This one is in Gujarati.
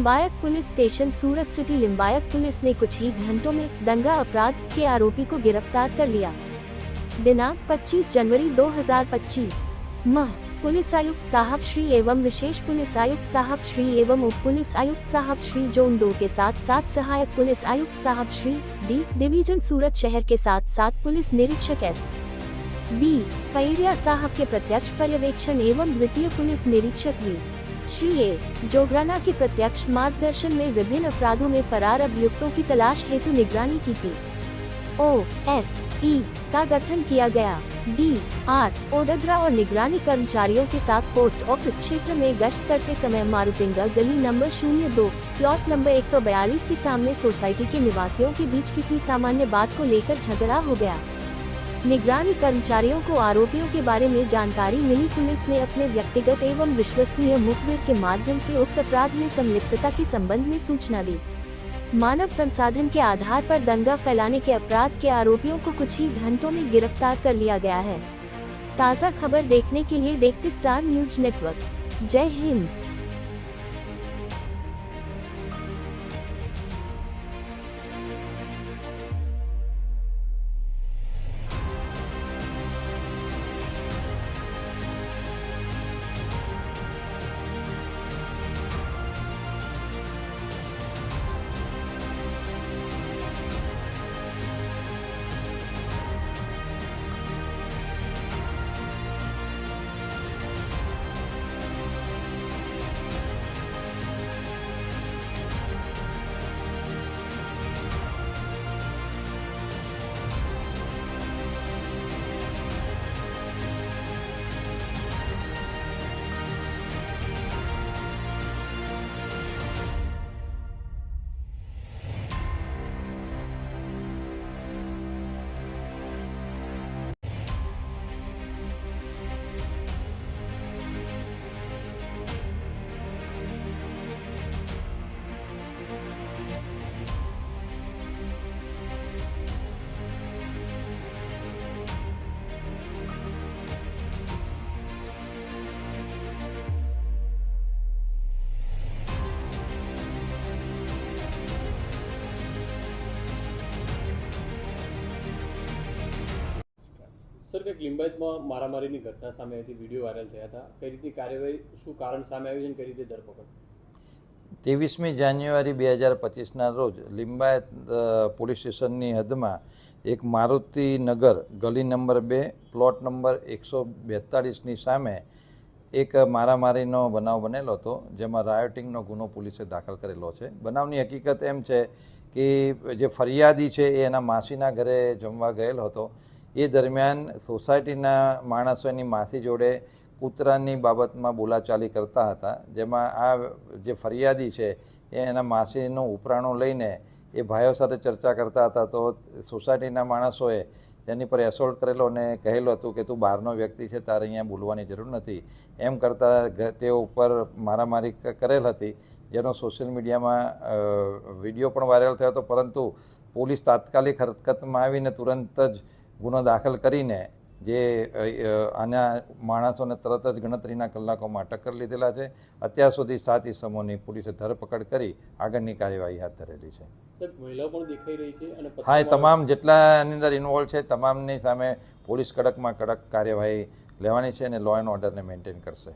लिंबायत पुलिस स्टेशन सूरत सिटी। लिंबायत पुलिस ने कुछ ही घंटों में दंगा अपराध के आरोपी को गिरफ्तार कर लिया। दिनांक 25 जनवरी 2025। पुलिस आयुक्त साहब श्री एवं विशेष पुलिस आयुक्त साहब श्री एवं उप पुलिस आयुक्त साहब श्री जोन 2 के साथ सहायक पुलिस आयुक्त साहब श्री डी डिवीजन सूरत शहर के साथ पुलिस निरीक्षक S.B. पैरिया साहब के प्रत्यक्ष पर्यवेक्षण एवं द्वितीय पुलिस निरीक्षक V. श्री ए. जोगराना के प्रत्यक्ष मार्गदर्शन में विभिन्न अपराधों में फरार अभियुक्तों की तलाश हेतु निगरानी की POSE का गठन किया गया। DR ओडद्रा और निगरानी कर्मचारियों के साथ पोस्ट ऑफिस क्षेत्र में गश्त करते समय मारुतिंगा गली नंबर 02 प्लॉट नंबर 142 के सामने सोसाइटी के निवासियों के बीच किसी सामान्य बात को लेकर झगड़ा हो गया। निगरानी कर्मचारियों को आरोपियों के बारे में जानकारी मिली। पुलिस ने अपने व्यक्तिगत एवं विश्वसनीय मुखबिर के माध्यम से उक्त अपराध में संलिप्तता के संबंध में सूचना दी। मानव संसाधन के आधार पर दंगा फैलाने के अपराध के आरोपियों को कुछ ही घंटों में गिरफ्तार कर लिया गया है। ताज़ा खबर देखने के लिए देखते स्टार न्यूज नेटवर्क। जय हिंद। સર, કંઈક લિંબાયતમાં મારામારીની ઘટના સામે આવી, વિડીયો વાયરલ થયા હતા, કઈ રીતની કાર્યવાહી, શું કારણ સામે આવ્યું છે, કઈ રીતે ધરપકડ? 23મી જાન્યુઆરી 2025ના રોજ લિંબાયત પોલીસ સ્ટેશનની હદમાં એક મારુતિ નગર ગલી નંબર 2 પ્લોટ નંબર 142ની સામે એક મારામારીનો બનાવ બનેલો હતો, જેમાં રાયોટિંગનો ગુનો પોલીસે દાખલ કરેલો છે। બનાવની હકીકત એમ છે કે જે ફરિયાદી છે એ એના માસીના ઘરે જમવા ગયેલો હતો। એ દરમિયાન સોસાયટીના માણસો એની માસી જોડે કૂતરાની બાબતમાં બોલાચાલી કરતા હતા, જેમાં આ જે ફરિયાદી છે એ એના માસીનું ઉપરાણું લઈને એ ભાઈઓ સાથે ચર્ચા કરતા હતા। તો સોસાયટીના માણસોએ તેની પર એસોલ્ટ કરેલો અને કહેલું હતું કે તું બહારનો વ્યક્તિ છે, તારે અહીંયા બોલવાની જરૂર નથી, એમ કરતાં તેઓ ઉપર મારામારી કરેલ હતી, જેનો સોશિયલ મીડિયામાં વિડીયો પણ વાયરલ થયો હતો। પરંતુ પોલીસ તાત્કાલિક હરકતમાં આવીને તુરંત જ ગુનો દાખલ કરીને જે આના માણસોને તરત જ ગણતરીના કલાકોમાં અટક કરી લીધેલા છે। અત્યાર સુધી 7 ઇસમોની પોલીસે ધરપકડ કરી આગળની કાર્યવાહી હાથ ધરેલી છે। મહિલાઓ પણ દેખાઈ રહી છે અને હા, એ તમામ જેટલા આની અંદર ઇન્વોલ્વ છે તમામની સામે પોલીસ કડકમાં કડક કાર્યવાહી લેવાની છે અને લો એન્ડ ઓર્ડરને મેન્ટેન કરશે।